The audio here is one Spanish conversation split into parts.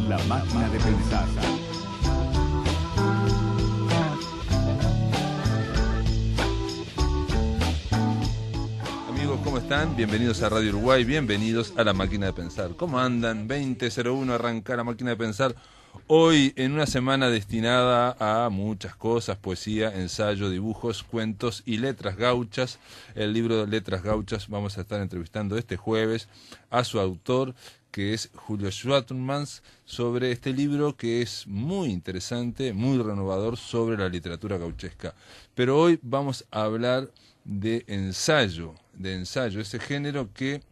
La máquina de pensar. Amigos, ¿cómo están? Bienvenidos a Radio Uruguay, bienvenidos a La Máquina de Pensar. ¿Cómo andan? 20:01 arranca La Máquina de Pensar. Hoy, en una semana destinada a muchas cosas: poesía, ensayo, dibujos, cuentos y letras gauchas. El libro de Letras Gauchas, vamos a estar entrevistando este jueves a su autor, que es Julio Schwartzmans, sobre este libro que es muy interesante, muy renovador, sobre la literatura gauchesca. Pero hoy vamos a hablar de ensayo, ese género que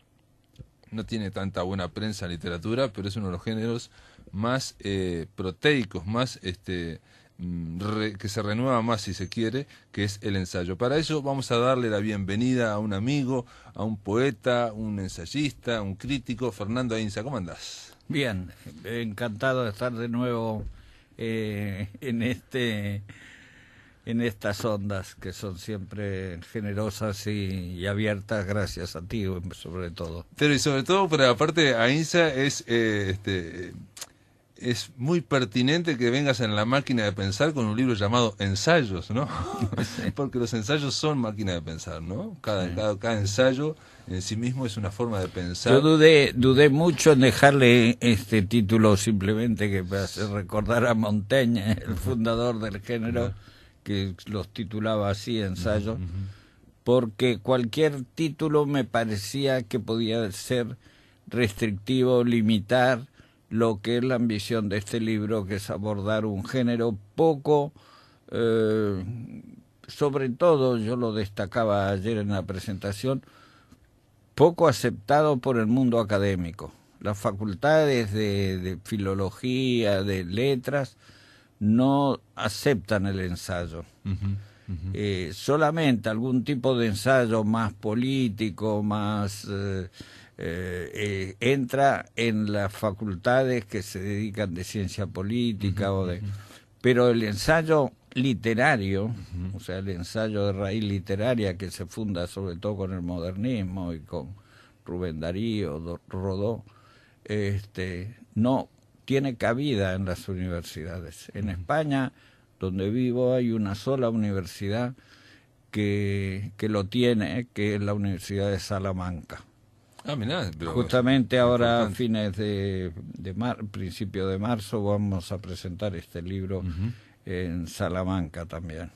no tiene tanta buena prensa en literatura, pero es uno de los géneros más proteicos, más que se renueva más, si se quiere, que es el ensayo. Para eso vamos a darle la bienvenida a un amigo, a un poeta, un ensayista, un crítico. Fernando Ainsa, ¿cómo andás? Bien, encantado de estar de nuevo en estas ondas que son siempre generosas y abiertas, gracias a ti sobre todo. Pero y sobre todo, pero aparte, Ainsa es muy pertinente que vengas en La Máquina de Pensar con un libro llamado Ensayos, ¿no? Sí. Porque los ensayos son máquina de pensar, ¿no? Cada ensayo en sí mismo es una forma de pensar. Yo dudé mucho en dejarle este título, simplemente que me hace recordar a Montaigne, el fundador del género, que los titulaba así, ensayos, porque cualquier título me parecía que podía ser restrictivo, limitar lo que es la ambición de este libro, que es abordar un género poco, sobre todo, yo lo destacaba ayer en la presentación, poco aceptado por el mundo académico. Las facultades de filología, de letras, no aceptan el ensayo. Solamente algún tipo de ensayo más político, más entra en las facultades que se dedican de ciencia política pero el ensayo literario, o sea, el ensayo de raíz literaria, que se funda sobre todo con el modernismo y con Rubén Darío, Rodó, no tiene cabida en las universidades. En España, donde vivo, hay una sola universidad que lo tiene, que es la Universidad de Salamanca. Ah, mirá, pero justamente ahora, a fines principio de marzo, vamos a presentar este libro en Salamanca también.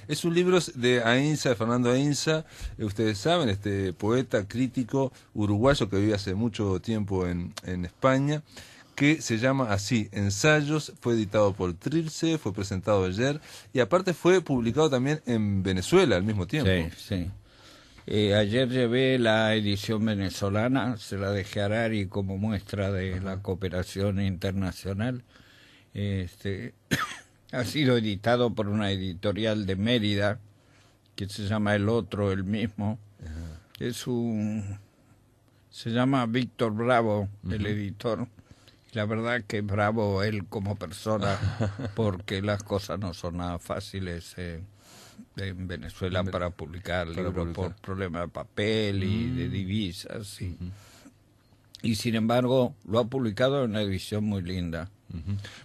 Es un libro de Ainsa, de Fernando Ainsa, ustedes saben, este poeta, crítico uruguayo que vive hace mucho tiempo en España, que se llama así, Ensayos. Fue editado por Trilce, fue presentado ayer y aparte fue publicado también en Venezuela al mismo tiempo. Sí. Ayer llevé la edición venezolana, se la dejé a Arari como muestra de la cooperación internacional. Ha sido editado por una editorial de Mérida que se llama El Otro, el mismo. Se llama Víctor Bravo, el editor. La verdad que bravo él como persona, porque las cosas no son nada fáciles en Venezuela para publicar libros por problema de papel y de divisas. Y sin embargo lo ha publicado en una edición muy linda.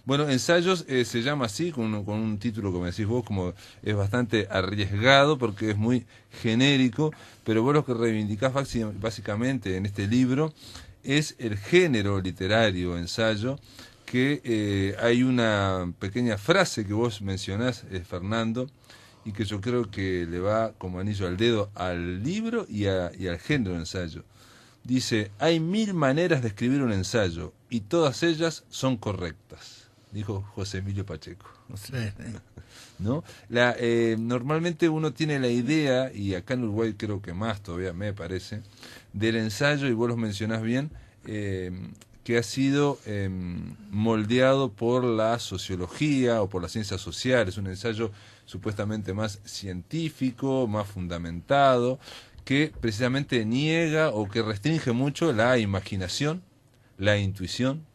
Bueno, Ensayos se llama así, con un título, como decís vos, como es bastante arriesgado porque es muy genérico, pero vos lo que reivindicás básicamente en este libro es el género literario ensayo, que hay una pequeña frase que vos mencionás, Fernando, y que yo creo que le va como anillo al dedo al libro y al género ensayo. Dice: hay 1000 maneras de escribir un ensayo y todas ellas son correctas, dijo José Emilio Pacheco. ¿No? Normalmente uno tiene la idea, y acá en Uruguay creo que más todavía me parece, del ensayo, y vos los mencionás bien, que ha sido moldeado por la sociología o por las ciencias sociales, un ensayo supuestamente más científico, más fundamentado, que precisamente niega o que restringe mucho la imaginación, la intuición,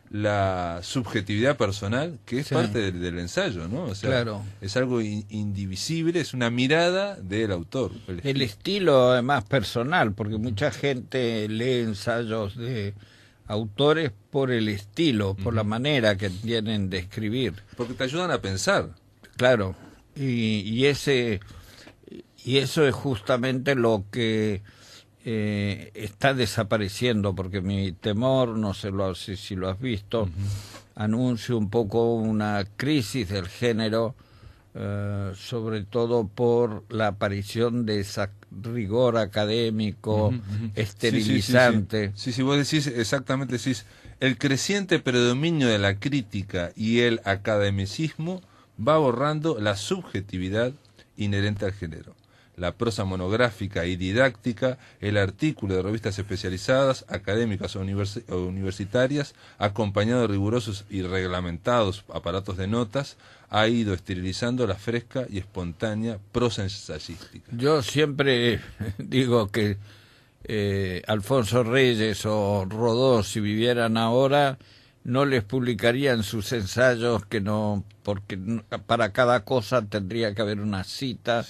la subjetividad personal, que es parte del ensayo, ¿no? O sea, claro, es algo indivisible, es una mirada del autor. El estilo además personal, porque mucha gente lee ensayos de autores por el estilo, por la manera que tienen de escribir. Porque te ayudan a pensar. Claro, y eso es justamente lo que está desapareciendo, porque mi temor, no sé si lo has visto, anuncia un poco una crisis del género, sobre todo por la aparición de ese rigor académico esterilizante. Sí, vos decís exactamente, decís, el creciente predominio de la crítica y el academicismo va borrando la subjetividad inherente al género. La prosa monográfica y didáctica, el artículo de revistas especializadas, académicas o universitarias, acompañado de rigurosos y reglamentados aparatos de notas, ha ido esterilizando la fresca y espontánea prosa ensayística. Yo siempre digo que Alfonso Reyes o Rodó, si vivieran ahora, no les publicarían sus ensayos, porque para cada cosa tendría que haber una cita,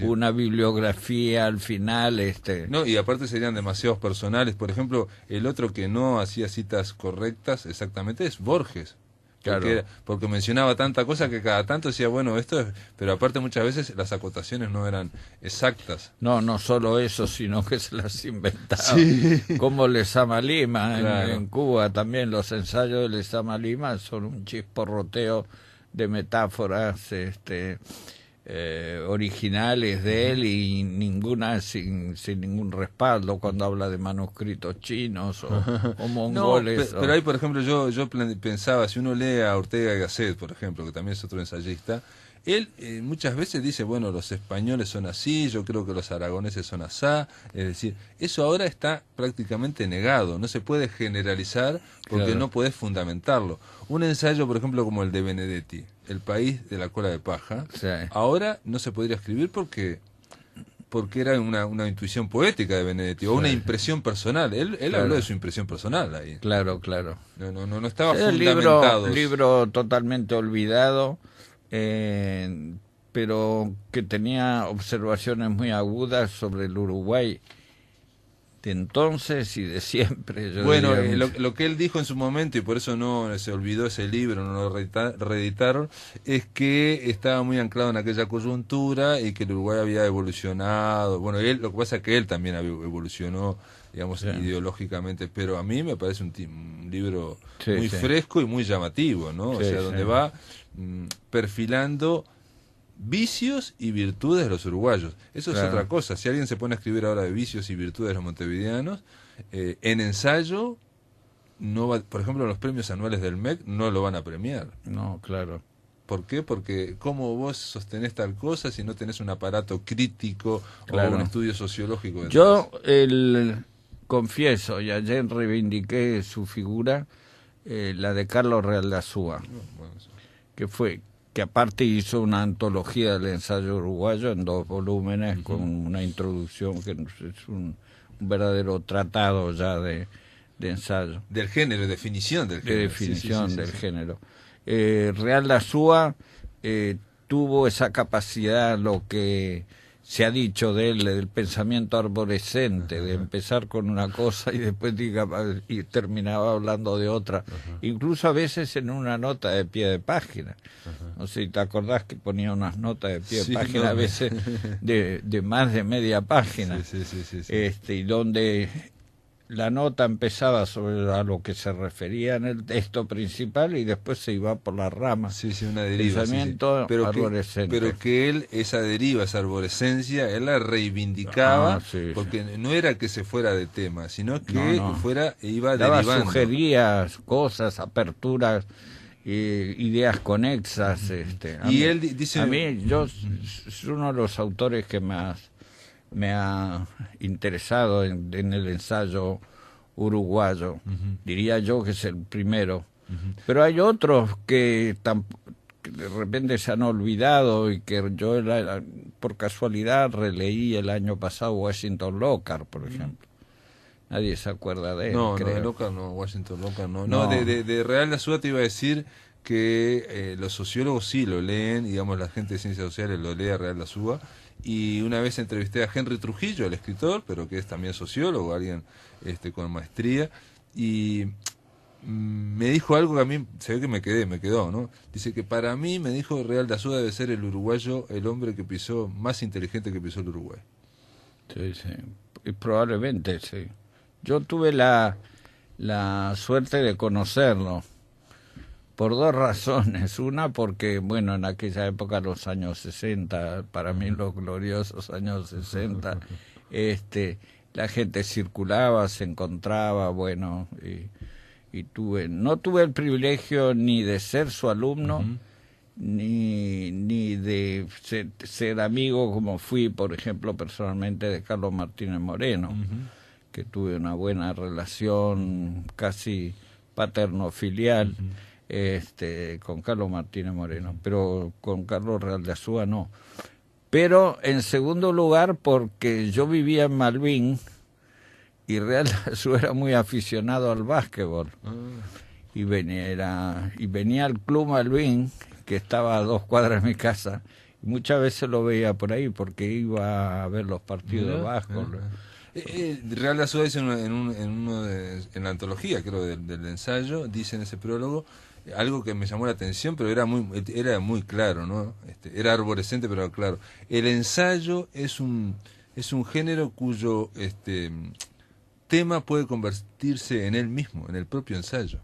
una bibliografía al final. No, y aparte serían demasiados personales. Por ejemplo, el otro que no hacía citas correctas exactamente es Borges. Claro. Porque mencionaba tanta cosa que cada tanto decía, bueno, esto es... Pero aparte muchas veces las acotaciones no eran exactas. No solo eso, sino que se las inventaba. Sí. Como Lezama Lima, claro. En Cuba también los ensayos de Lezama Lima son un chisporroteo de metáforas originales de él, y ninguna sin ningún respaldo, cuando habla de manuscritos chinos o mongoles. No, pero ahí, por ejemplo, yo pensaba, si uno lee a Ortega y Gasset, por ejemplo, que también es otro ensayista, él muchas veces dice, bueno, los españoles son así, yo creo que los aragoneses son asá, es decir, eso ahora está prácticamente negado, no se puede generalizar porque claro, no podés fundamentarlo. Un ensayo, por ejemplo, como el de Benedetti, El país de la cola de paja, sí, ahora no se podría escribir porque era una intuición poética de Benedetti, o una impresión personal. Él claro, habló de su impresión personal ahí. Claro. No estaba fundamentado. Libro totalmente olvidado, pero que tenía observaciones muy agudas sobre el Uruguay de entonces y de siempre. Bueno, lo que él dijo en su momento, y por eso no se olvidó ese libro, no lo reeditaron, es que estaba muy anclado en aquella coyuntura y que el Uruguay había evolucionado. Bueno, lo que pasa es que él también evolucionó, digamos, ideológicamente, pero a mí me parece un libro muy fresco y muy llamativo, ¿no? O sea, donde va perfilando vicios y virtudes de los uruguayos. Eso es otra cosa. Si alguien se pone a escribir ahora de vicios y virtudes de los montevideanos, en ensayo, no va, por ejemplo, los premios anuales del MEC no lo van a premiar. No, claro. ¿Por qué? Porque ¿cómo vos sostenés tal cosa si no tenés un aparato crítico o un estudio sociológico detrás? Yo confieso, y ayer reivindiqué su figura, la de Carlos Realdazúa, que aparte hizo una antología del ensayo uruguayo en 2 volúmenes, con una introducción que es un verdadero tratado ya de ensayo. Del género, definición del género. De definición del género. Realdazúa tuvo esa capacidad, lo que se ha dicho de él, del pensamiento arborescente, de empezar con una cosa y después y terminaba hablando de otra, incluso a veces en una nota de pie de página. No sé si te acordás que ponía unas notas de pie de página, a veces de más de media página, y donde la nota empezaba sobre a lo que se refería en el texto principal y después se iba por las ramas. Una deriva. Pensamiento arborescente. Pero que él, esa deriva, esa arborescencia, él la reivindicaba, porque no era que se fuera de tema, sino que iba derivando. Sugería cosas, aperturas, ideas conexas. Él dice... A mí, es uno de los autores que más me ha interesado en el ensayo uruguayo. Diría yo que es el primero. Pero hay otros que de repente se han olvidado y que yo por casualidad releí el año pasado, Washington Lockhart, por ejemplo. Nadie se acuerda de él. No, de Lockhart no, Washington Lockhart no. No, de Realdazúa te iba a decir que los sociólogos sí lo leen, digamos, la gente de ciencias sociales lo lee a Realdazúa. Y una vez entrevisté a Henry Trujillo, el escritor, pero que es también sociólogo, alguien con maestría, y me dijo algo que a mí, se ve que me quedó, ¿no? Dice que para mí, me dijo, Real de Azúa debe ser el uruguayo, el hombre que pisó, más inteligente que pisó el Uruguay. Sí, sí, y probablemente, sí. Yo tuve la suerte de conocerlo por dos razones. Una, porque, bueno, en aquella época, los años 60, para mí los gloriosos años 60, la gente circulaba, se encontraba, bueno, y no tuve el privilegio ni de ser su alumno, ni de ser amigo, como fui, por ejemplo, personalmente, de Carlos Martínez Moreno, que tuve una buena relación casi paterno-filial con Carlos Martínez Moreno, pero con Carlos Real de Azúa no. Pero en segundo lugar, porque yo vivía en Malvin y Real de Azúa era muy aficionado al básquetbol. Y venía al Club Malvin, que estaba a 2 cuadras de mi casa, y muchas veces lo veía por ahí porque iba a ver los partidos de básquetbol. Real de Azúa dice en la antología, creo, del ensayo, dice en ese prólogo algo que me llamó la atención, pero era muy claro, ¿no? Era arborescente, pero claro. El ensayo es un género cuyo tema puede convertirse en él mismo, en el propio ensayo.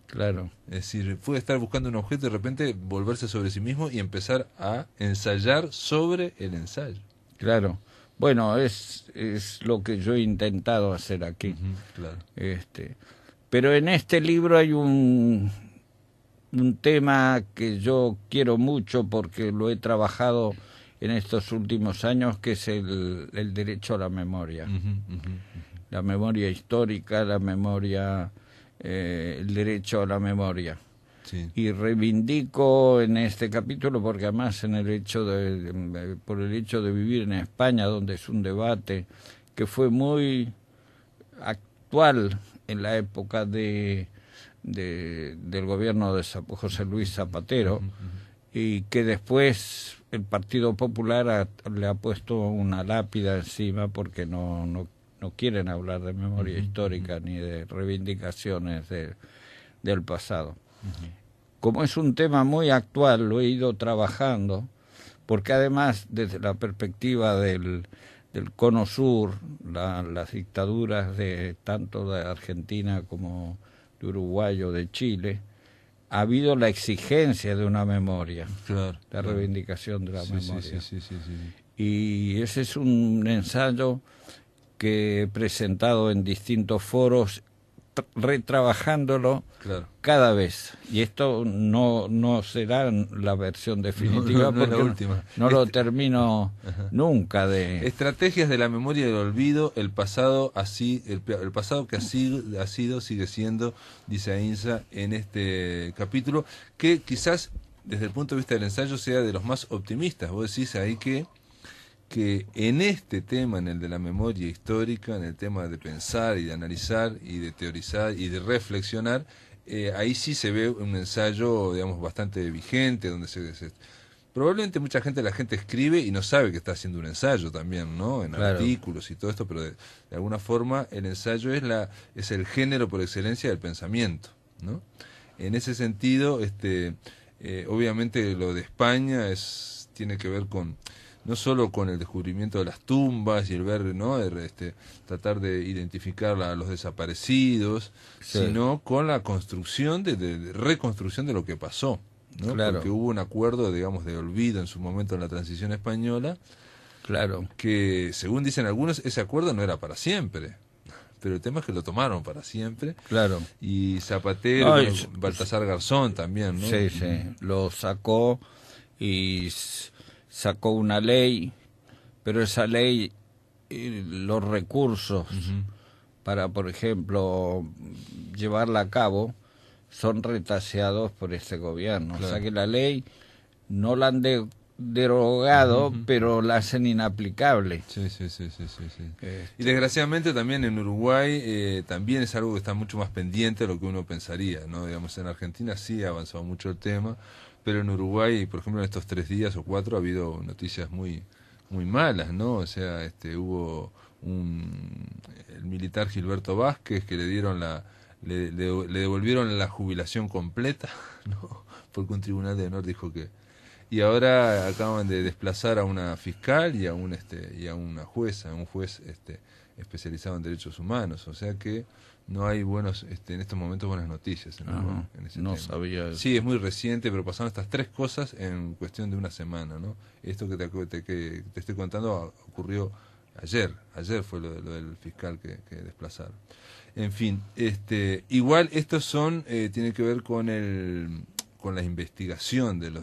Claro. Es decir, puede estar buscando un objeto y de repente volverse sobre sí mismo y empezar a ensayar sobre el ensayo. Claro. Bueno, es lo que yo he intentado hacer aquí. Claro. Pero en este libro hay un tema que yo quiero mucho porque lo he trabajado en estos últimos años, que es el derecho a la memoria. La memoria histórica, la memoria, el derecho a la memoria. Sí. Y reivindico en este capítulo, porque además por el hecho de vivir en España, donde es un debate que fue muy actual en la época del gobierno de José Luis Zapatero, y que después el Partido Popular le ha puesto una lápida encima porque no quieren hablar de memoria histórica ni de reivindicaciones del pasado. Como es un tema muy actual, lo he ido trabajando, porque además desde la perspectiva del Cono Sur, las dictaduras tanto de Argentina como de Uruguay o de Chile, ha habido la exigencia de una memoria, la reivindicación de la memoria. Sí. Y ese es un ensayo que he presentado en distintos foros, retrabajándolo cada vez. Y esto no será la versión definitiva, porque la última. No lo termino nunca de... Estrategias de la memoria y del olvido, el pasado el pasado que ha sido, sigue siendo, dice Ainsa en este capítulo, que quizás desde el punto de vista del ensayo sea de los más optimistas. Vos decís ahí que en este tema, en el de la memoria histórica, en el tema de pensar y de analizar y de teorizar y de reflexionar, ahí sí se ve un ensayo, digamos, bastante vigente, donde probablemente la gente escribe y no sabe que está haciendo un ensayo también, ¿no? En artículos y todo esto, pero de alguna forma el ensayo es el género por excelencia del pensamiento, ¿no? En ese sentido, obviamente lo de España tiene que ver no solo con el descubrimiento de las tumbas y el ver, ¿no? Tratar de identificar a los desaparecidos, sino con la construcción, de reconstrucción de lo que pasó, ¿no? Porque hubo un acuerdo, digamos, de olvido en su momento en la transición española, que según dicen algunos, ese acuerdo no era para siempre. Pero el tema es que lo tomaron para siempre. Y Zapatero, Baltasar Garzón también, ¿no? Sí, lo sacó y sacó una ley, pero esa ley, los recursos para, por ejemplo, llevarla a cabo, son retaseados por este gobierno. O sea que la ley no la han derogado, pero la hacen inaplicable. Sí. Y desgraciadamente también en Uruguay también es algo que está mucho más pendiente de lo que uno pensaría, ¿no? Digamos, en Argentina sí ha avanzado mucho el tema, pero en Uruguay, por ejemplo, en estos 3 días o 4 ha habido noticias muy malas, ¿no? O sea, hubo el militar Gilberto Vázquez, que le dieron le devolvieron la jubilación completa, ¿no? Porque un tribunal de honor dijo que... Y ahora acaban de desplazar a una fiscal y a una jueza, un juez especializado en derechos humanos. O sea que no hay en estos momentos buenas noticias en ese tema. Sabía eso. Sí, es muy reciente, pero pasaron estas 3 cosas en cuestión de una semana, ¿no? Esto que te estoy contando ocurrió ayer fue lo del fiscal que desplazaron. En fin, igual estos tiene que ver con la investigación de las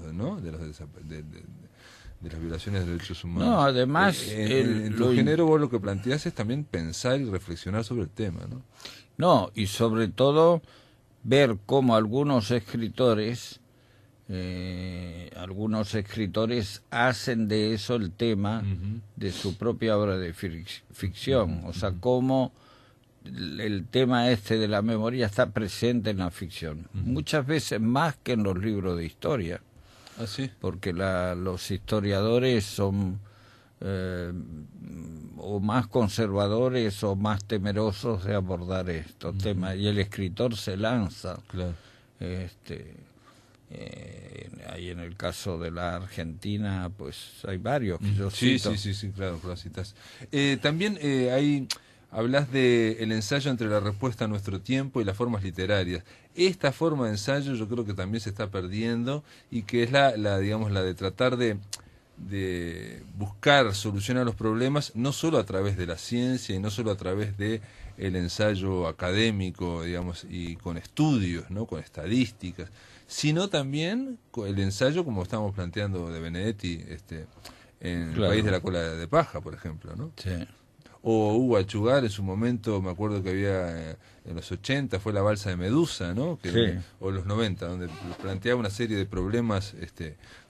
violaciones de derechos humanos. No, además en tu género vos lo que planteás es también pensar y reflexionar sobre el tema, ¿no? No, y sobre todo ver cómo algunos escritores hacen de eso el tema de su propia obra de ficción. O sea, cómo el tema de la memoria está presente en la ficción. Muchas veces más que en los libros de historia. ¿Ah, sí? Porque los historiadores son o más conservadores o más temerosos de abordar estos temas, y el escritor se lanza. Claro. Ahí en el caso de la Argentina, pues hay varios que yo sí, cito. sí, claro, lo citas. También hablas de el ensayo entre la respuesta a nuestro tiempo y las formas literarias. Esta forma de ensayo yo creo que también se está perdiendo, y que es la de tratar de buscar solución a los problemas, no solo a través de la ciencia y no solo a través de el ensayo académico, digamos, y con estudios, ¿no? Con estadísticas, sino también con el ensayo, como estamos planteando de Benedetti, en El país de la cola de paja, por ejemplo, ¿no? Sí. O Hugo Achugar, en su momento, me acuerdo que había en los 80, fue la balsa de Medusa, ¿no? O los 90, donde planteaba una serie de problemas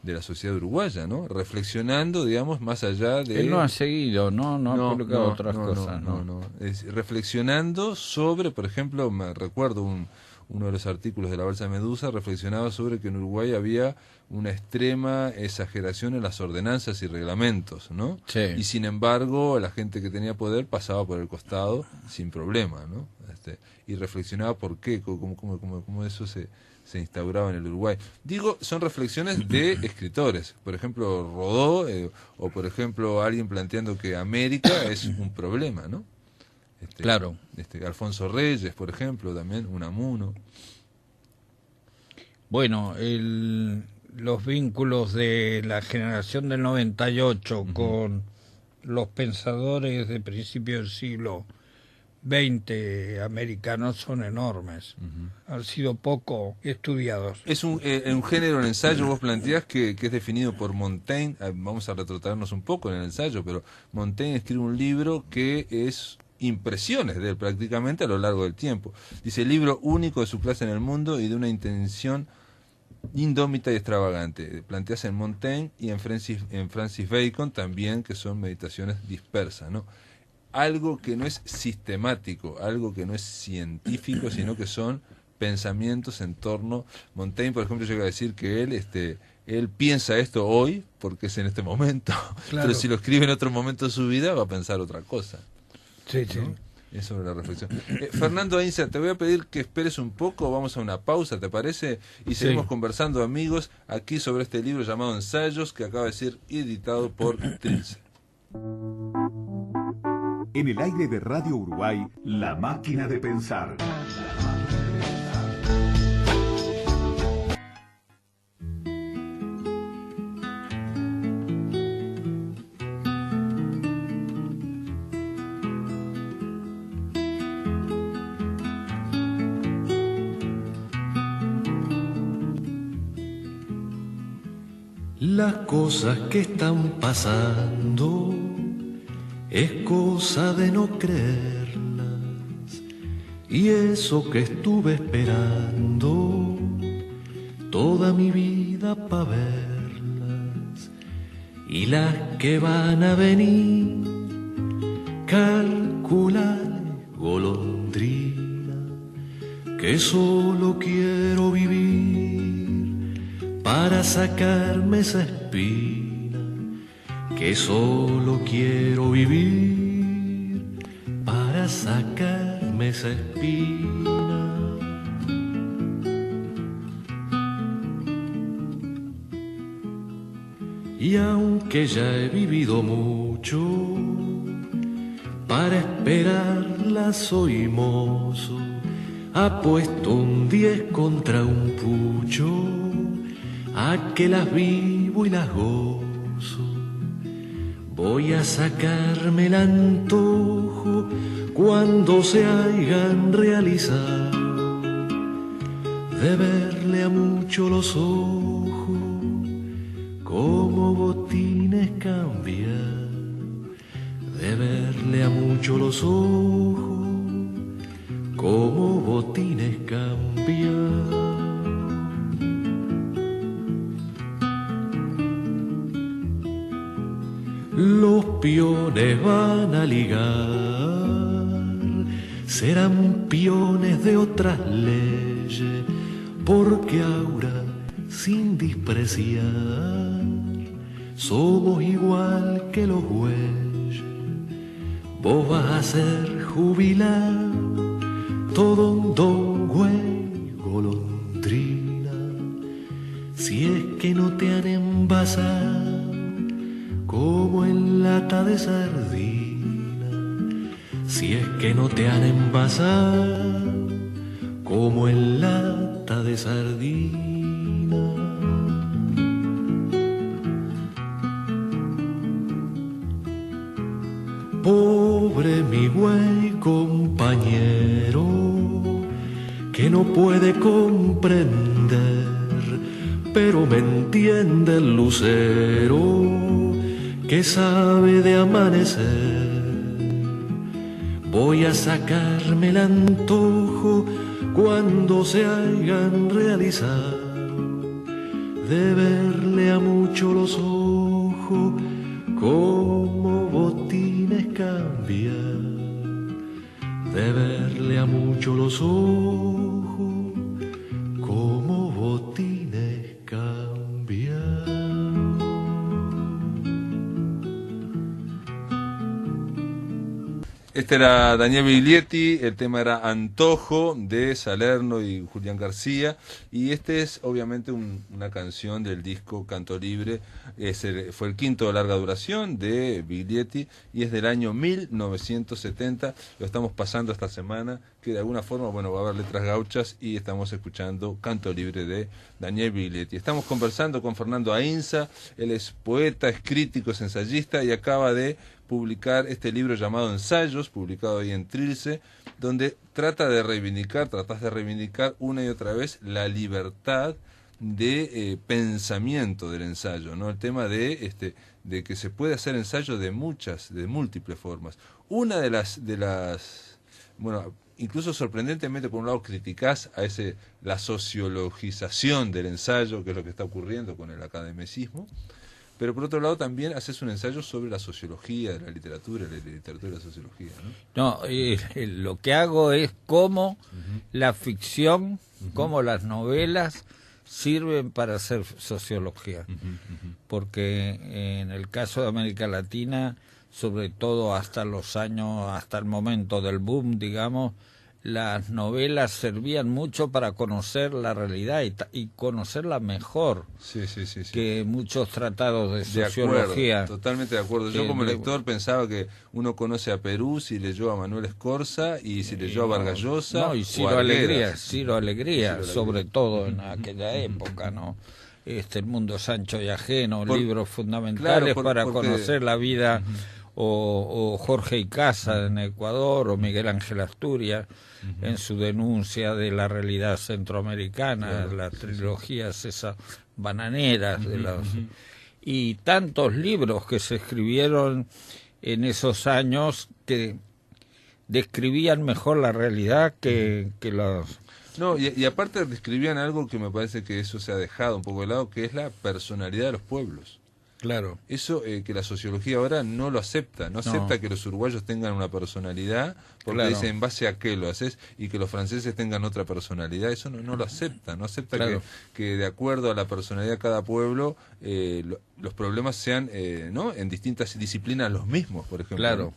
de la sociedad uruguaya, ¿no? Reflexionando, digamos, más allá de... Él no ha seguido, ¿no? No ha publicado otras cosas, ¿no? Reflexionando sobre, por ejemplo, me recuerdo uno de los artículos de la balsa de Medusa, reflexionaba sobre que en Uruguay había una extrema exageración en las ordenanzas y reglamentos, ¿no? Sí. Y sin embargo, la gente que tenía poder pasaba por el costado sin problema, ¿no? Y reflexionaba por qué, cómo eso se instauraba en el Uruguay. Digo, son reflexiones de escritores, por ejemplo, Rodó, o por ejemplo, alguien planteando que América es un problema, ¿no? Claro. Alfonso Reyes, por ejemplo, también, Unamuno. Bueno, los vínculos de la generación del 98 con los pensadores de principio del siglo XX americanos son enormes. Han sido poco estudiados. Es un género en ensayo, vos planteás, que es definido por Montaigne. Vamos a retrotraernos un poco en el ensayo, pero Montaigne escribe un libro que es impresiones de él prácticamente a lo largo del tiempo. Dice, libro único de su clase en el mundo y de una intención indómita y extravagante. Planteas en Montaigne y en Francis Bacon también, que son meditaciones dispersas, ¿no? Algo que no es sistemático, algo que no es científico, sino que son pensamientos en torno... Montaigne, por ejemplo, llega a decir que él piensa esto hoy porque es en este momento, claro. Pero si lo escribe en otro momento de su vida va a pensar otra cosa. Sí, ¿no? sí. Es sobre la reflexión. Fernando Ainsa, te voy a pedir que esperes un poco, vamos a una pausa, ¿te parece? Y seguimos conversando, amigos, aquí sobre este libro llamado Ensayos, que acaba de ser editado por Trilce. En el aire de Radio Uruguay, La Máquina de Pensar. Las cosas que están pasando es cosa de no creerlas, y eso que estuve esperando toda mi vida pa' verlas, y las que van a venir, calcular golondrina, que solo quiero vivir para sacarme esa espina, que solo quiero vivir sacarme esa espina. Y aunque ya he vivido mucho, para esperarla soy mozo, apuesto un 10 contra un pucho, a que las vivo y las gozo. Voy a sacarme el antojo cuando se hayan realizado, de verle a mucho los ojos como botines cambiar, de verle a mucho los ojos como botines cambiar. Los piones van a ligar, serán piones de otras leyes, porque ahora sin despreciar somos igual que los bueyes. Vos vas a ser jubilado, todo un don güey golondrina, si es que no te han envasado como en lata de sardina, si es que no te han envasado como en lata de sardina. Pobre mi güey compañero, que no puede comprender, pero me entiende el lucero que sabe de amanecer. Voy a sacarme el antojo cuando se hayan realizado, de verle a mucho los ojos como botines cambiar, de verle a mucho los ojos como botines cambiar. Este era Daniel Biglietti, el tema era Antojo, de Salerno y Julián García, y este es obviamente una canción del disco Canto Libre. Fue el quinto de larga duración de Biglietti y es del año 1970, lo estamos pasando esta semana, que de alguna forma, bueno, va a haber letras gauchas y estamos escuchando Canto Libre de Daniel Biglietti. Estamos conversando con Fernando Ainsa, él es poeta, es crítico, es ensayista y acaba de publicar este libro llamado Ensayos, publicado ahí en Trilce, donde tratás de reivindicar una y otra vez la libertad de pensamiento del ensayo, ¿no? El tema de que se puede hacer ensayo de múltiples formas. Una de las bueno, incluso sorprendentemente, por un lado criticás la sociologización del ensayo, que es lo que está ocurriendo con el academicismo, pero por otro lado también haces un ensayo sobre la sociología de la literatura de la sociología, ¿no? No, lo que hago es cómo la ficción, cómo las novelas sirven para hacer sociología. Porque en el caso de América Latina, sobre todo hasta el momento del boom, digamos, las novelas servían mucho para conocer la realidad y conocerla mejor que muchos tratados de sociología. Acuerdo, totalmente de acuerdo. Yo como lector pensaba que uno conoce a Perú si leyó a Manuel Escorza y si leyó a Vargas Llosa. No, y Ciro Alegría, sobre todo en aquella época, ¿no? El mundo es ancho y ajeno, libros fundamentales para conocer la vida, o Jorge Icaza en Ecuador, o Miguel Ángel Asturias en su denuncia de la realidad centroamericana, las trilogías esas bananeras y tantos libros que se escribieron en esos años que describían mejor la realidad que los... No, y aparte describían algo que me parece que eso se ha dejado un poco de lado, que es la personalidad de los pueblos. Claro. Eso que la sociología ahora no lo acepta, no acepta que los uruguayos tengan una personalidad, porque dice en base a qué lo haces, y que los franceses tengan otra personalidad, eso no lo acepta, no acepta que de acuerdo a la personalidad de cada pueblo los problemas sean ¿no? en distintas disciplinas los mismos, por ejemplo. Claro.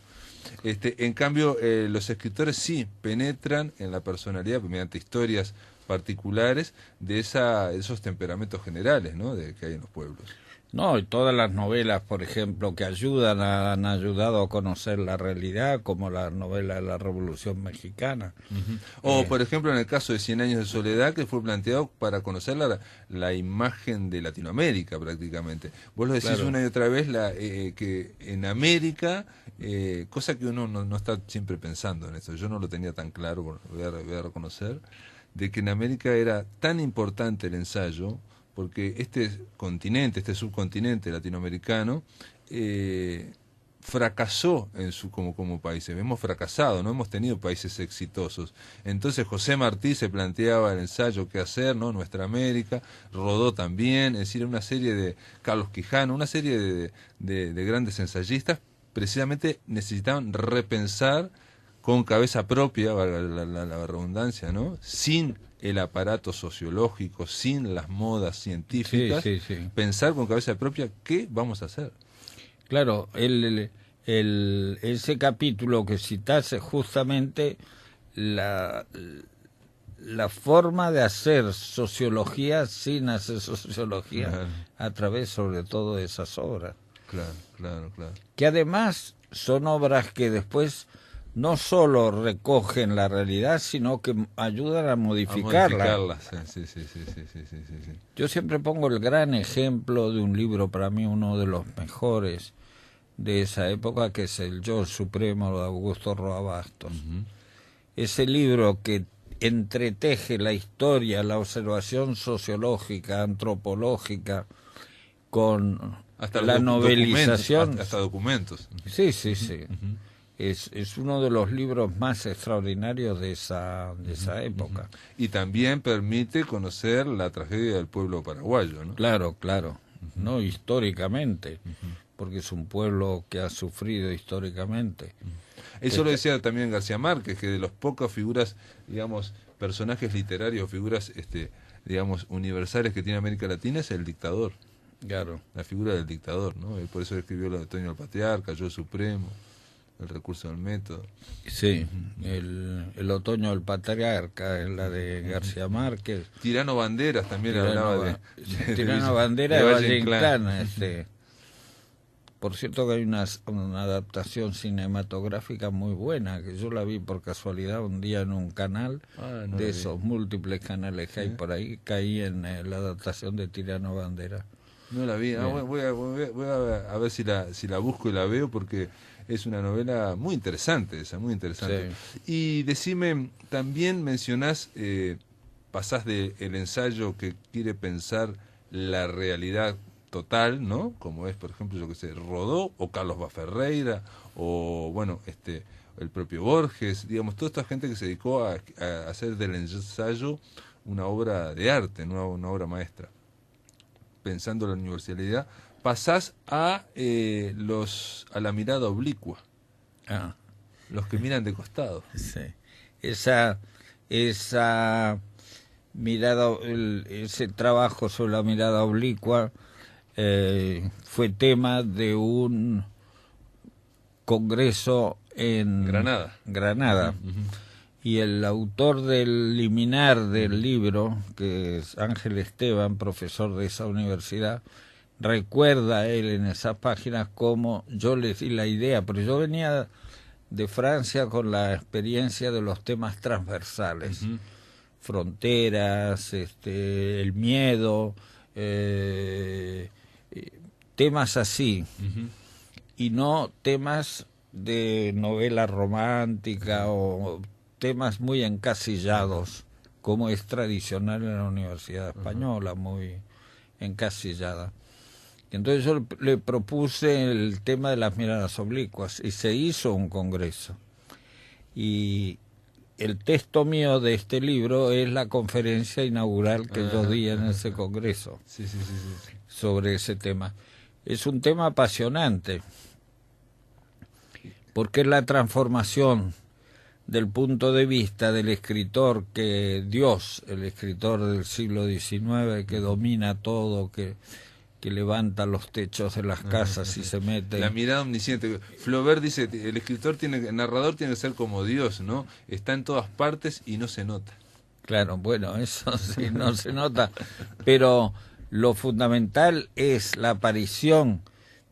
En cambio, los escritores sí penetran en la personalidad mediante historias particulares de esos temperamentos generales, ¿no?, que hay en los pueblos. No, y todas las novelas, por ejemplo, que han ayudado a conocer la realidad, como la novela de la Revolución Mexicana. O, por ejemplo, en el caso de 100 años de soledad, que fue planteado para conocer la imagen de Latinoamérica, prácticamente. Vos lo decís Claro. una y otra vez, que en América, cosa que uno no está siempre pensando en eso, yo no lo tenía tan claro, voy a reconocer, de que en América era tan importante el ensayo, porque este subcontinente latinoamericano, fracasó como países. Hemos fracasado, no hemos tenido países exitosos. Entonces José Martí se planteaba el ensayo qué hacer, ¿no? Nuestra América, Rodó también, es decir, una serie de Carlos Quijano, una serie de grandes ensayistas, precisamente necesitaban repensar con cabeza propia, valga la redundancia, ¿no?, sin el aparato sociológico, sin las modas científicas, Sí. pensar con cabeza propia qué vamos a hacer. Claro, ese capítulo que citás es justamente la forma de hacer sociología sin hacer sociología, Claro. a través sobre todo de esas obras. Claro. Que además son obras que después no solo recogen la realidad, sino que ayudan a modificarla. Sí. Yo siempre pongo el gran ejemplo de un libro, para mí uno de los mejores de esa época, que es el Yo Supremo de Augusto Roa Bastos. Ese libro que entreteje la historia, la observación sociológica, antropológica, con Hasta la novelización. hasta documentos. Sí. Es uno de los libros más extraordinarios de esa época. Y también permite conocer la tragedia del pueblo paraguayo, ¿no? Claro, no históricamente, porque es un pueblo que ha sufrido históricamente. Eso lo decía también García Márquez, que de las pocas figuras, digamos, personajes literarios, figuras, digamos, universales que tiene América Latina, es el dictador. Claro. La figura del dictador, ¿no? Y por eso escribió lo de Otoño del Patriarca, Yo Supremo, El recurso del método. Sí, el Otoño del Patriarca, es la de García Márquez. Tirano Banderas también hablaba de Tirano Bandera de Valle Valle Inclán. Inclán. Por cierto que hay una adaptación cinematográfica muy buena, que yo la vi por casualidad un día en un canal, No de la esos múltiples canales que hay por ahí, caí en la adaptación de Tirano Bandera. No la vi. Voy a ver si la busco y la veo, porque es una novela muy interesante esa, muy interesante. Sí. Y decime, también mencionás, pasás del ensayo que quiere pensar la realidad total, ¿no? Como es, por ejemplo, yo que sé, Rodó o Carlos Baferreira o, bueno, el propio Borges, digamos, toda esta gente que se dedicó a hacer del ensayo una obra de arte, una obra maestra. Pensando en la universalidad, pasás a la mirada oblicua, los que miran de costado. Sí. Esa mirada, ese trabajo sobre la mirada oblicua fue tema de un congreso en Granada. Y el autor del liminar del libro, que es Ángel Esteban, profesor de esa universidad, recuerda a él en esas páginas cómo yo les di la idea, pero yo venía de Francia con la experiencia de los temas transversales, fronteras, el miedo, temas así, y no temas de novela romántica o temas muy encasillados, como es tradicional en la Universidad Española, muy encasillada. Entonces yo le propuse el tema de las miradas oblicuas y se hizo un congreso. Y el texto mío de este libro es la conferencia inaugural que yo di en ese congreso sobre ese tema. Es un tema apasionante, porque es la transformación del punto de vista del escritor, que Dios, el escritor del siglo XIX, que domina todo, que que levanta los techos de las casas y se mete. La mirada omnisciente. Flaubert dice, el narrador tiene que ser como Dios, ¿no? Está en todas partes y no se nota. Claro, bueno, eso sí, no se nota, pero lo fundamental es la aparición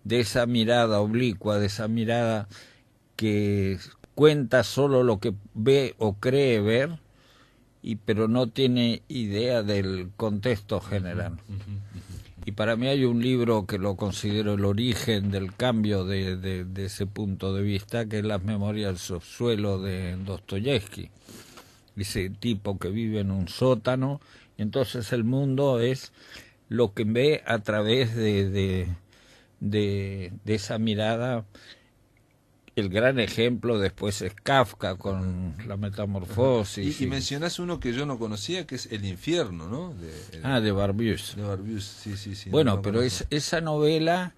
de esa mirada oblicua, de esa mirada que cuenta solo lo que ve o cree ver, pero no tiene idea del contexto general. Y para mí hay un libro que lo considero el origen del cambio de ese punto de vista, que es Las Memorias del Subsuelo de Dostoyevsky. Ese tipo que vive en un sótano, y entonces el mundo es lo que ve a través de esa mirada. El gran ejemplo después es Kafka con La Metamorfosis. Y mencionás uno que yo no conocía, que es El Infierno, ¿no? De Barbius. De Barbius, sí. Bueno, no pero esa novela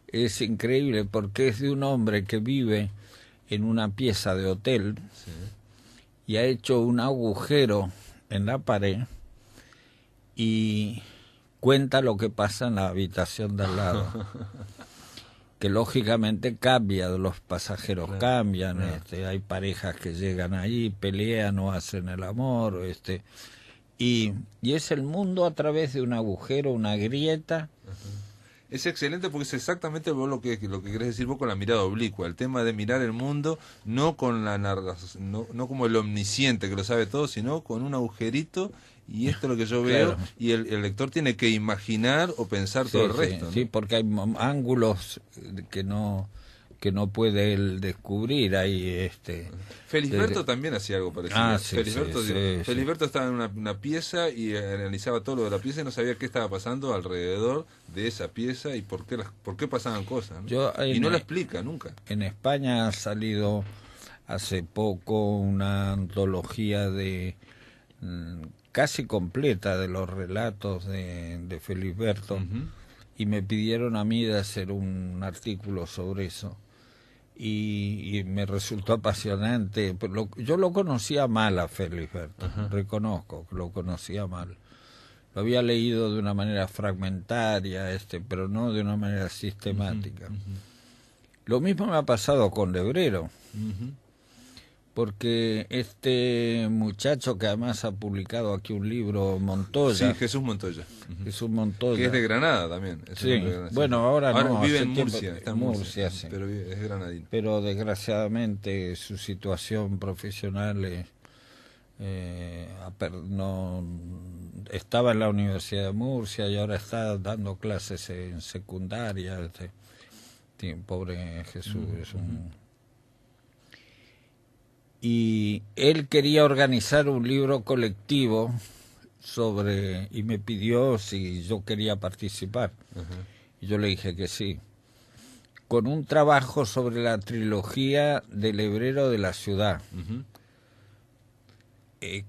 es increíble porque es de un hombre que vive en una pieza de hotel, sí, y ha hecho un agujero en la pared y cuenta lo que pasa en la habitación de al lado. Que lógicamente cambia, los pasajeros cambian, hay parejas que llegan ahí, pelean o hacen el amor, y es el mundo a través de un agujero, una grieta. Es excelente porque es exactamente vos lo que querés decir vos con la mirada oblicua, el tema de mirar el mundo no con la narración, no como el omnisciente que lo sabe todo, sino con un agujerito, y esto es lo que yo veo, claro. Y el lector tiene que imaginar o pensar todo el resto, ¿no? Sí, porque hay ángulos que no puede él descubrir. Hay Felisberto también hacía algo parecido. Felisberto sí. estaba en una pieza y analizaba todo lo de la pieza y no sabía qué estaba pasando alrededor de esa pieza y por qué pasaban cosas, ¿no? Y no lo explica nunca. En España ha salido hace poco una antología de casi completa de los relatos de Felisberto, y me pidieron a mí de hacer un artículo sobre eso. Y me resultó apasionante. Yo lo conocía mal a Felisberto, reconozco que lo conocía mal. Lo había leído de una manera fragmentaria, pero no de una manera sistemática. Lo mismo me ha pasado con Lebrero, porque este muchacho que además ha publicado aquí un libro, Montoya. Sí, Jesús Montoya. Jesús Montoya. Que es de Granada también. Sí, bueno, ahora no. Vive en Murcia, está en Murcia, sí. Pero es granadino. Pero desgraciadamente su situación profesional no estaba en la Universidad de Murcia y ahora está dando clases en secundaria. Pobre Jesús, es un... Y él quería organizar un libro colectivo y me pidió si yo quería participar. Y yo le dije que sí. Con un trabajo sobre la trilogía del Lebrero de la Ciudad,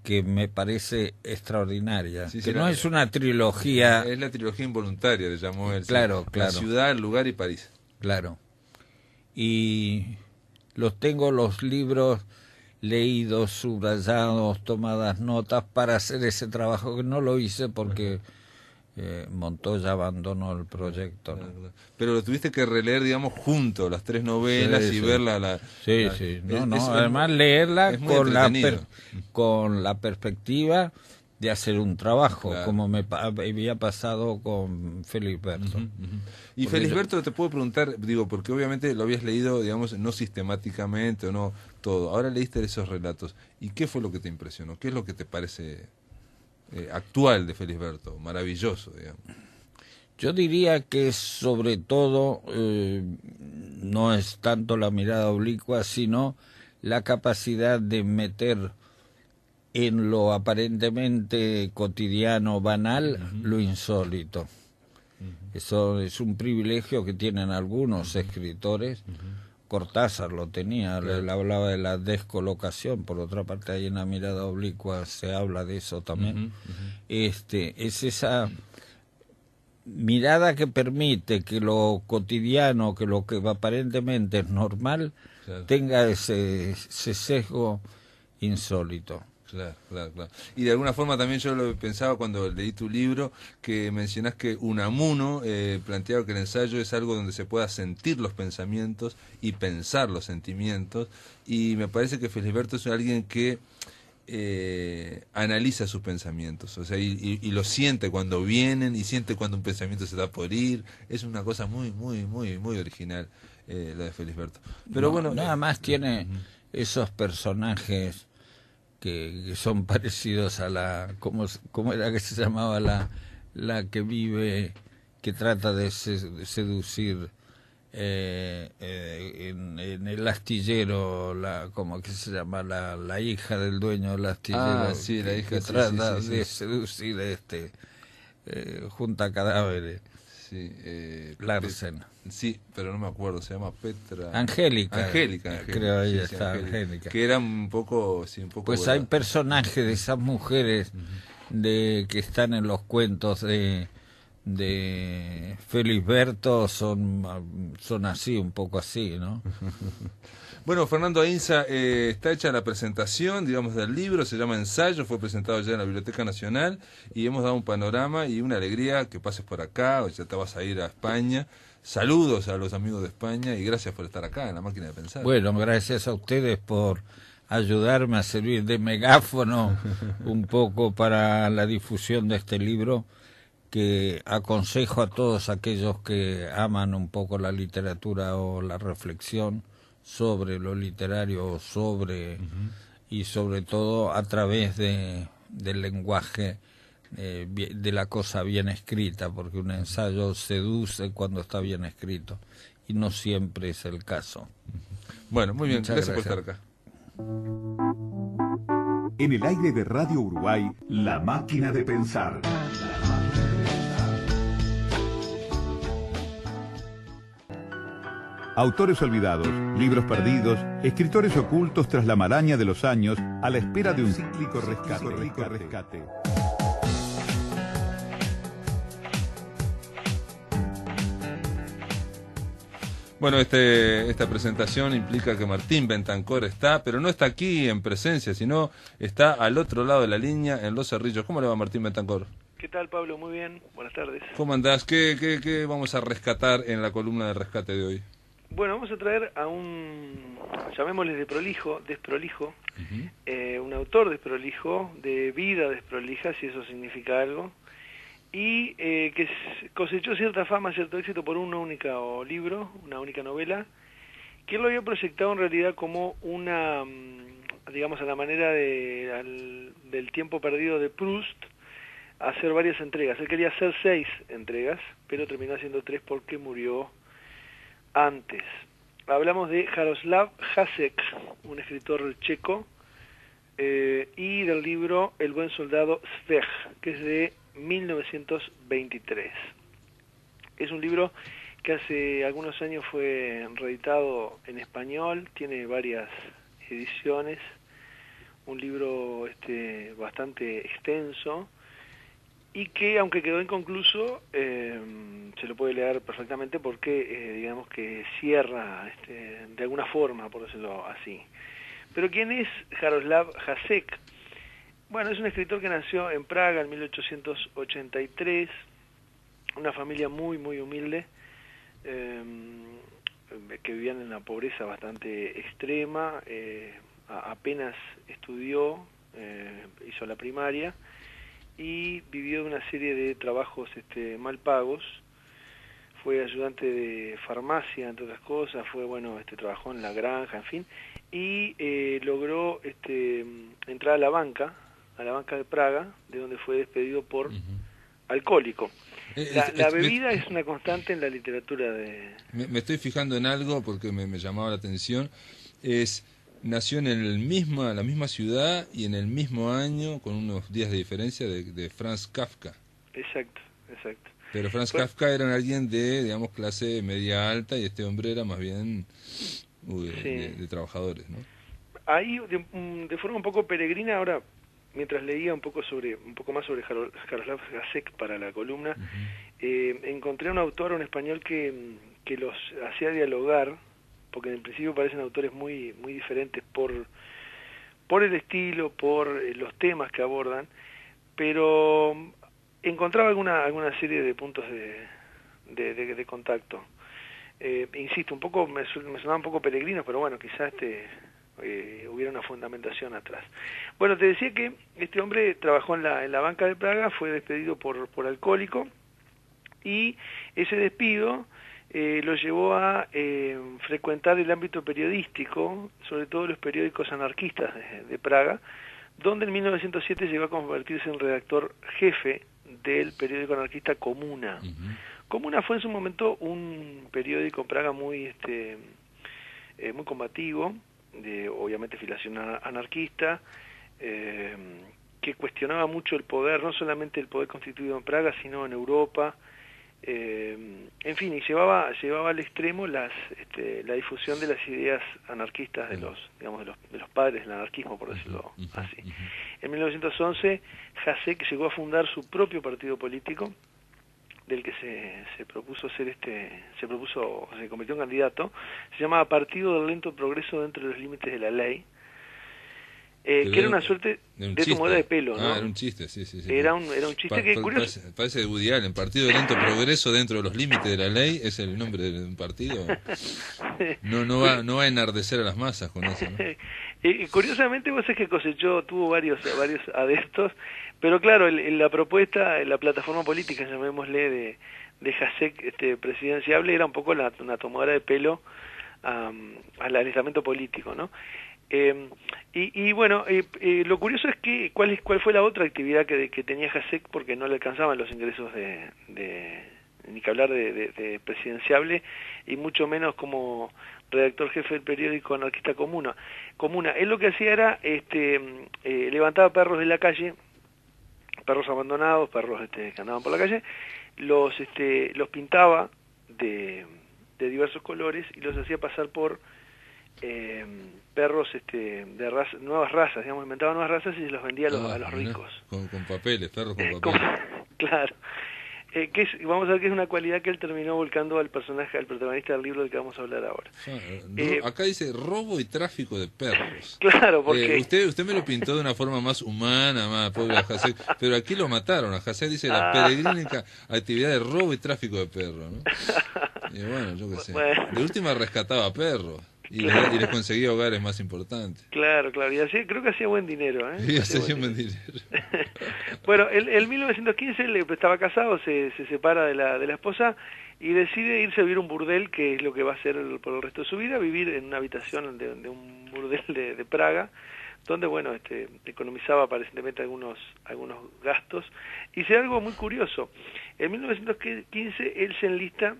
que me parece extraordinaria. No es una trilogía... Es la trilogía involuntaria, le llamó él. Claro. La ciudad, el lugar y París. Claro. Y tengo los libros leídos, subrayados, tomadas notas para hacer ese trabajo, que no lo hice porque Montoya abandonó el proyecto, ¿no? Pero lo tuviste que releer, digamos, junto, las tres novelas y verla. Sí. Además leerla con la perspectiva de hacer un trabajo, claro, como me había pasado con Felisberto. Y Felisberto, te puedo preguntar, porque obviamente lo habías leído, digamos, no sistemáticamente o no todo. Ahora leíste esos relatos. ¿Y qué fue lo que te impresionó? ¿Qué es lo que te parece actual de Felisberto? Maravilloso, digamos. Yo diría que sobre todo no es tanto la mirada oblicua, sino la capacidad de meter en lo aparentemente cotidiano, banal, lo insólito. Eso es un privilegio que tienen algunos escritores. Cortázar lo tenía, él hablaba de la descolocación, por otra parte ahí en la mirada oblicua se habla de eso también. Es esa mirada que permite que lo cotidiano, que lo que aparentemente es normal, tenga ese sesgo insólito. Claro, claro, claro. Y de alguna forma también yo lo pensaba cuando leí tu libro, que mencionás que Unamuno planteaba que el ensayo es algo donde se pueda sentir los pensamientos y pensar los sentimientos, y me parece que Felisberto es alguien que analiza sus pensamientos, o sea, y lo siente cuando vienen, y siente cuando un pensamiento se da por ir. Es una cosa muy, muy, muy, muy original la de Felisberto. Pero No, bueno, nada más tiene esos personajes que son parecidos a la, ¿cómo era que se llamaba la que vive, que trata de seducir en el astillero, ¿cómo que se llama? La hija del dueño del astillero, sí, la hija, que sí, trata sí, de sí. seducir junta cadáveres. Sí, Larsen. Sí, pero no me acuerdo, se llama Petra... Angélica, Angélica, creo ahí sí, está, Angélica. que era un poco, sí, un poco... Pues hay personajes de esas mujeres que están en los cuentos de Felisberto, son así, un poco así, ¿no? Bueno, Fernando Ainsa, está hecha la presentación, digamos, del libro, se llama Ensayo, fue presentado ya en la Biblioteca Nacional, y hemos dado un panorama y una alegría que pases por acá, o ya te vas a ir a España. Saludos a los amigos de España y gracias por estar acá en La Máquina de Pensar. Bueno, gracias a ustedes por ayudarme a servir de megáfono un poco para la difusión de este libro, que aconsejo a todos aquellos que aman un poco la literatura o la reflexión sobre lo literario, y sobre todo a través del lenguaje, de la cosa bien escrita, porque un ensayo seduce cuando está bien escrito, y no siempre es el caso. Bueno, muy bien, Muchas gracias por estar gracias. acá. En el aire de Radio Uruguay, La Máquina de Pensar. Autores olvidados, libros perdidos, escritores ocultos tras la maraña de los años, a la espera de un cíclico rescate. Bueno, esta presentación implica que Martín Bentancor está, pero no está aquí en presencia, sino está al otro lado de la línea, en Los Cerrillos. ¿Cómo le va, Martín Bentancor? ¿Qué tal, Pablo? Muy bien, buenas tardes. ¿Cómo andás? ¿Qué vamos a rescatar en la columna de rescate de hoy? Bueno, vamos a traer a llamémosle desprolijo, un autor desprolijo, de vida desprolija, si eso significa algo, y que cosechó cierta fama, cierto éxito por un único libro, una única novela, que él lo había proyectado en realidad como una, digamos, a la manera del tiempo perdido de Proust, hacer varias entregas. Él quería hacer 6 entregas, pero terminó haciendo 3 porque murió antes. Hablamos de Jaroslav Hasek, un escritor checo, y del libro El buen soldado Svej, que es de 1923. Es un libro que hace algunos años fue reeditado en español, tiene varias ediciones, un libro bastante extenso, y que, aunque quedó inconcluso, se lo puede leer perfectamente porque, digamos que cierra de alguna forma, por decirlo así. Pero ¿quién es Jaroslav Hasek? Bueno, es un escritor que nació en Praga en 1883, una familia muy, muy humilde, que vivían en una pobreza bastante extrema, apenas estudió, hizo la primaria, y vivió de una serie de trabajos mal pagos. Fue ayudante de farmacia, entre otras cosas, trabajó en la granja, en fin, y logró entrar a la banca de Praga, de donde fue despedido por alcohólico. La bebida es una constante en la literatura de... Me estoy fijando en algo porque me llamaba la atención. Nació en la misma ciudad y en el mismo año, con unos días de diferencia, de Franz Kafka. Exacto. Pero Franz Kafka era alguien de, digamos, clase media alta, y este hombre era más bien de trabajadores, ¿no? Ahí, de forma un poco peregrina, ahora, mientras leía un poco más sobre Jaroslav Hasek para la columna, encontré un autor, un español, que los hacía dialogar, porque en principio parecen autores muy, muy diferentes por por el estilo, por los temas que abordan, pero encontraba alguna serie de puntos de contacto. Insisto, un poco me sonaba un poco peregrino, pero bueno, quizás hubiera una fundamentación atrás. Bueno, te decía que este hombre trabajó en la banca de Praga, fue despedido por alcohólico, y ese despido lo llevó a frecuentar el ámbito periodístico, sobre todo los periódicos anarquistas de Praga, donde en 1907 llegó a convertirse en redactor jefe del periódico anarquista Comuna. Comuna fue en su momento un periódico en Praga muy combativo, de obviamente filiación anarquista, que cuestionaba mucho el poder, no solamente el poder constituido en Praga, sino en Europa, en fin, y llevaba al extremo la difusión de las ideas anarquistas de los padres del anarquismo, por decirlo así. En 1911 Hašek llegó a fundar su propio partido político, del que se convirtió en candidato. Se llamaba Partido del Lento Progreso dentro de los límites de la ley, que era una suerte de tomadura de pelo, ¿no? Era un chiste, sí. Era un chiste que curioso. Parece de Woody Allen, Partido de Lento Progreso dentro de los límites de la ley, es el nombre de un partido. No va a enardecer a las masas con eso, ¿no? Curiosamente vos sabés que tuvo varios adeptos, pero claro, la propuesta, la plataforma política, llamémosle, de Hašek presidenciable, era un poco una tomadura de pelo al alistamiento político, ¿no? Bueno, lo curioso es que cuál fue la otra actividad que tenía Hašek, porque no le alcanzaban los ingresos ni que hablar de presidenciable, y mucho menos como redactor jefe del periódico anarquista Comuna. Él lo que hacía era levantaba perros de la calle, perros abandonados, perros que andaban por la calle, los pintaba de diversos colores y los hacía pasar por perros de nuevas razas, digamos, inventaba nuevas razas y se los vendía a los ricos. Con papeles, perros con papeles. Claro. Vamos a ver que es una cualidad que él terminó volcando al protagonista del libro del que vamos a hablar ahora. Acá dice robo y tráfico de perros. Claro, porque usted me lo pintó de una forma más humana, más pobre a Hašek, pero aquí lo mataron. A Hašek dice la peregrínica actividad de robo y tráfico de perros, ¿no? Y bueno, yo qué sé. Bueno. De última rescataba perros. Y les conseguía hogares más importantes. Claro, y creo que hacía buen dinero, ¿eh? Sí, hacía buen dinero. Bueno, en 1915 él estaba casado, se separa de la esposa y decide irse a vivir a un burdel, que es lo que va a hacer por el resto de su vida, vivir en una habitación de un burdel de Praga, donde, bueno, economizaba aparentemente algunos gastos. Y hice algo muy curioso. En 1915 él se enlista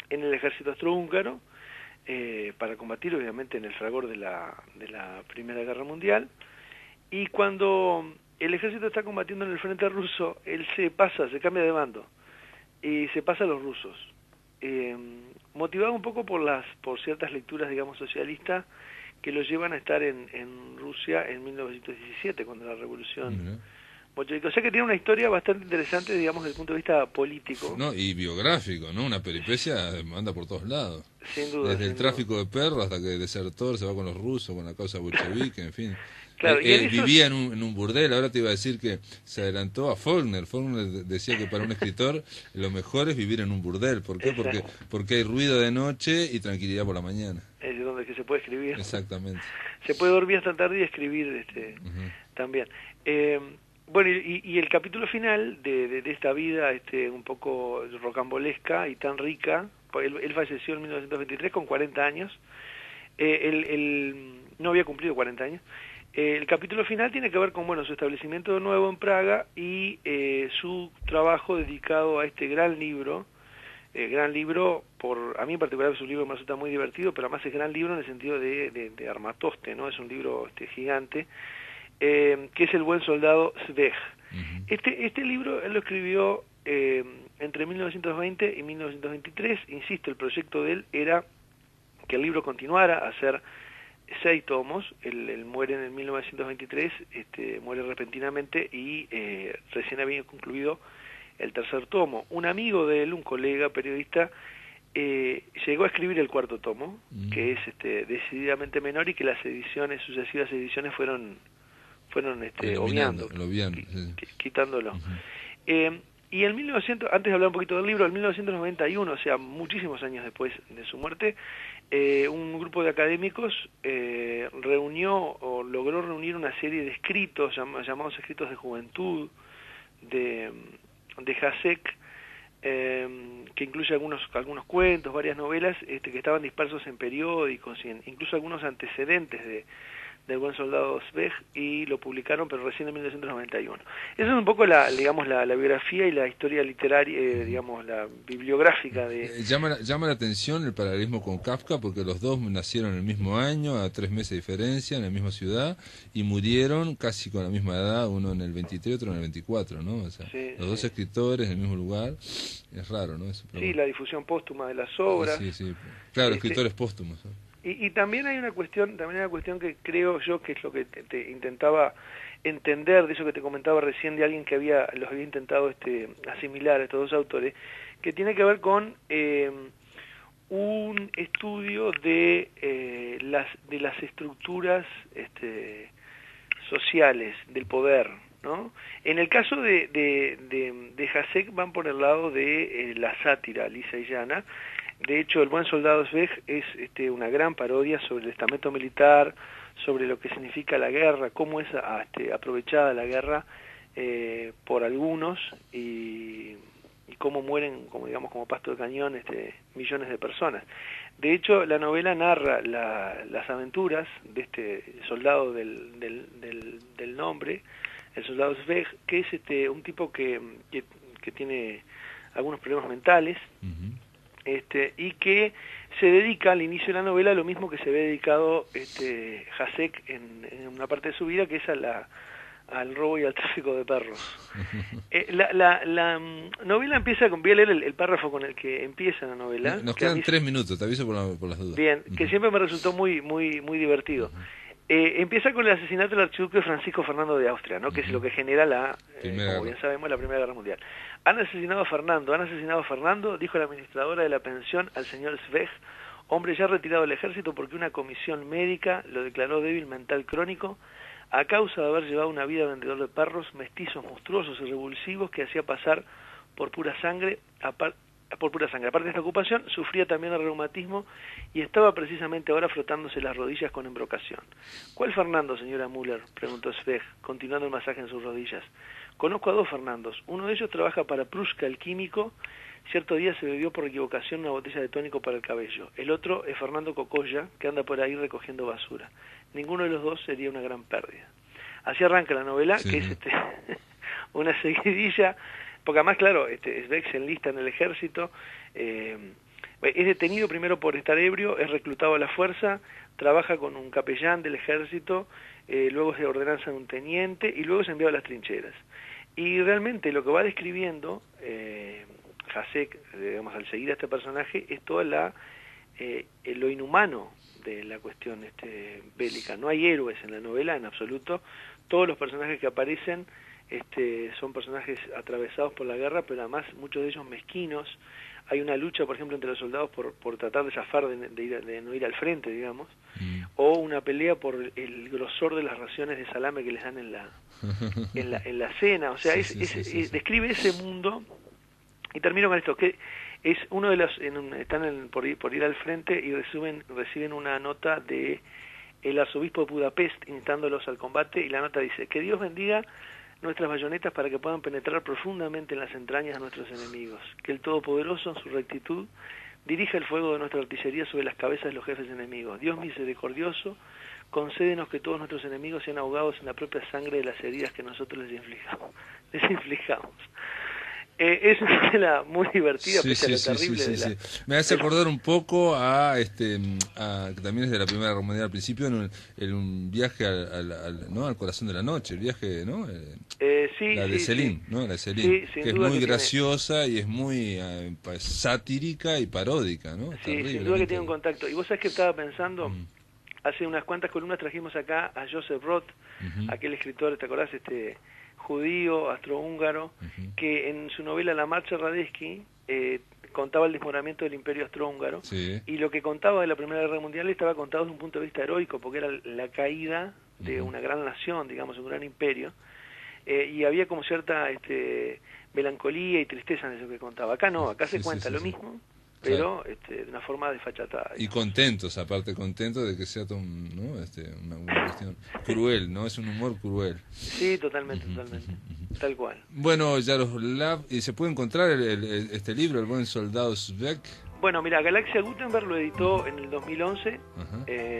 en el ejército austrohúngaro, para combatir obviamente en el fragor de la Primera Guerra Mundial, y cuando el ejército está combatiendo en el frente ruso, él se cambia de bando y se pasa a los rusos, motivado un poco por ciertas lecturas, digamos, socialistas que lo llevan a estar en Rusia en 1917, cuando la revolución bolchevique. O sea que tiene una historia bastante interesante, digamos, desde el punto de vista político. No, y biográfico, ¿no? Una peripecia anda por todos lados. Sin duda. Desde el tráfico de perros hasta que desertor se va con los rusos, con la causa bolchevique, en fin. Claro, él vivía en un burdel. Ahora te iba a decir que se adelantó a Faulkner. Faulkner decía que para un escritor lo mejor es vivir en un burdel. ¿Por qué? Porque hay ruido de noche y tranquilidad por la mañana. Es donde que se puede escribir. Exactamente. Se puede dormir hasta tarde y escribir también. Bueno, y el capítulo final de esta vida un poco rocambolesca y tan rica, él falleció en 1923 con 40 años, él no había cumplido 40 años. El capítulo final tiene que ver con, bueno, su establecimiento de nuevo en Praga y su trabajo dedicado a este gran libro, a mí en particular es un libro que me resulta muy divertido, pero además es gran libro en el sentido de Armatoste, ¿no? Es un libro gigante, que es El buen soldado Svej. Este libro él lo escribió entre 1920 y 1923. Insisto, el proyecto de él era que el libro continuara a ser 6 tomos. Él muere en el 1923, muere repentinamente y recién había concluido el tercer tomo. Un amigo de él, un colega periodista, llegó a escribir el cuarto tomo, que es decididamente menor y que las ediciones, sucesivas ediciones fueron obviando, quitándolo. Y en 1900, antes de hablar un poquito del libro, en 1991, o sea, muchísimos años después de su muerte, un grupo de académicos logró reunir una serie de escritos, llamados escritos de juventud, de Hašek, que incluye algunos cuentos, varias novelas, que estaban dispersos en periódicos, y incluso algunos antecedentes del buen soldado Svej, y lo publicaron, pero recién en 1991. Esa es un poco la biografía y la historia literaria, digamos, la bibliográfica de... Llama la atención el paralelismo con Kafka, porque los dos nacieron en el mismo año, a 3 meses de diferencia, en la misma ciudad, y murieron casi con la misma edad, uno en el 23, otro en el 24, ¿no? O sea, sí, los dos escritores en el mismo lugar, es raro, ¿no? Eso, sí, la difusión póstuma de las obras. Sí. Claro, escritores póstumos, ¿no? Y también hay una cuestión que creo yo que es lo que te intentaba entender de eso que te comentaba recién de alguien que los había intentado asimilar a estos dos autores, que tiene que ver con un estudio de las estructuras sociales del poder, ¿no? En el caso de Hašek van por el lado de la sátira lisa y llana. De hecho, El buen soldado Svej es una gran parodia sobre el estamento militar, sobre lo que significa la guerra, cómo es aprovechada la guerra por algunos y cómo mueren, como pasto de cañón, millones de personas. De hecho, la novela narra las aventuras de este soldado del nombre, el soldado Svej, que es un tipo que tiene algunos problemas mentales. Y que se dedica al inicio de la novela a lo mismo que se había dedicado Hašek en una parte de su vida, que es al robo y al tráfico de perros. La novela empieza con... Voy a leer el párrafo con el que empieza la novela. Nos quedan 3 minutos, te aviso por las dudas. Bien, que siempre me resultó muy divertido. Empieza con el asesinato del archiduque Francisco Fernando de Austria, ¿no? Que es lo que genera como bien sabemos, la Primera Guerra Mundial. Han asesinado a Fernando, dijo la administradora de la pensión al señor Svej, hombre ya retirado del ejército porque una comisión médica lo declaró débil mental crónico a causa de haber llevado una vida vendedor de perros, mestizos monstruosos y revulsivos que hacía pasar por pura sangre. Aparte de esta ocupación, sufría también de reumatismo y estaba precisamente ahora frotándose las rodillas con embrocación. ¿Cuál Fernando, señora Müller?, preguntó Svej, continuando el masaje en sus rodillas. Conozco a 2 Fernandos. Uno de ellos trabaja para Pruska, el químico. Cierto día se bebió por equivocación una botella de tónico para el cabello. El otro es Fernando Cocolla, que anda por ahí recogiendo basura. Ninguno de los dos sería una gran pérdida. Así arranca la novela, sí, que es una seguidilla. Porque además, claro, Svej se enlista en el ejército, es detenido primero por estar ebrio, es reclutado a la fuerza, trabaja con un capellán del ejército, luego se ordenanza de un teniente y luego es enviado a las trincheras. Y realmente lo que va describiendo Hašek, digamos, al seguir a este personaje, es toda lo inhumano de la cuestión bélica. No hay héroes en la novela en absoluto, todos los personajes que aparecen son personajes atravesados por la guerra, pero además muchos de ellos mezquinos. Hay una lucha, por ejemplo, entre los soldados por tratar de zafar de no ir al frente, digamos, o una pelea por el grosor de las raciones de salame que les dan en la cena. O sea, describe ese mundo. Y termino con esto, que es uno de los... están por ir al frente y reciben una nota de el arzobispo de Budapest instándolos al combate, y la nota dice: que Dios bendiga nuestras bayonetas para que puedan penetrar profundamente en las entrañas de nuestros enemigos, que el Todopoderoso en su rectitud dirija el fuego de nuestra artillería sobre las cabezas de los jefes enemigos. Dios misericordioso, concédenos que todos nuestros enemigos sean ahogados en la propia sangre de las heridas que nosotros les inflijamos. Es una novela muy divertida, pese a lo terrible. Me hace acordar un poco a que también es de la Primera Guerra Mundial al principio, en un viaje al corazón de la noche, el viaje, ¿no? La de Céline, ¿no? La de Céline, que es muy graciosa y es muy satírica y paródica, ¿no? Sí, sin duda que tiene un contacto. Y vos sabés que estaba pensando, hace unas cuantas columnas trajimos acá a Joseph Roth, aquel escritor, ¿te acordás? Judío, astrohúngaro, que en su novela La Marcha Radetzky contaba el desmoronamiento del Imperio Austrohúngaro, Sí. y lo que contaba de la Primera Guerra Mundial estaba contado desde un punto de vista heroico, porque era la caída de una gran nación, digamos, un gran imperio, y había como cierta melancolía y tristeza en eso que contaba. Acá no, acá se cuenta lo mismo, pero de una forma desfachatada. Y contentos, aparte contentos de que sea todo ¿no? una cuestión cruel, ¿no? Es un humor cruel. Sí, totalmente, tal cual. Bueno, Yaroslav, ¿y se puede encontrar este libro, El buen soldado Svek? Bueno, mira, Galaxia Gutenberg lo editó en el 2011, Ajá.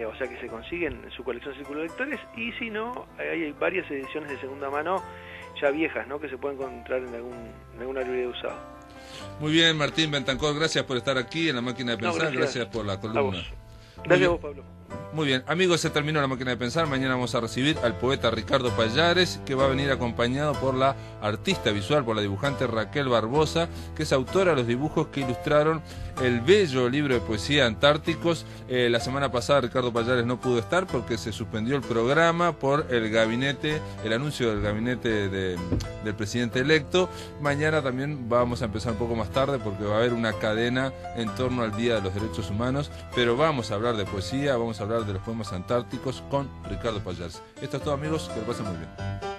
o sea que se consigue en su colección Círculo de Lectores, y si no, hay varias ediciones de segunda mano, ya viejas, ¿no?, que se pueden encontrar en alguna librería usada. Muy bien, Martín Bentancor, gracias por estar aquí en La Máquina de Pensar, gracias por la columna. A vos. Gracias a vos, Pablo. Muy bien, amigos, se terminó La Máquina de Pensar. Mañana vamos a recibir al poeta Ricardo Pallares, que va a venir acompañado por la artista visual, por la dibujante Raquel Barbosa, que es autora de los dibujos que ilustraron el bello libro de poesía Antárticos. La semana pasada Ricardo Pallares no pudo estar porque se suspendió el programa por el anuncio del gabinete del presidente electo. Mañana también vamos a empezar un poco más tarde porque va a haber una cadena en torno al Día de los Derechos Humanos, pero vamos a hablar de poesía, vamos a hablar de los poemas antárticos con Ricardo Pallares. Esto es todo, amigos, que lo pasen muy bien.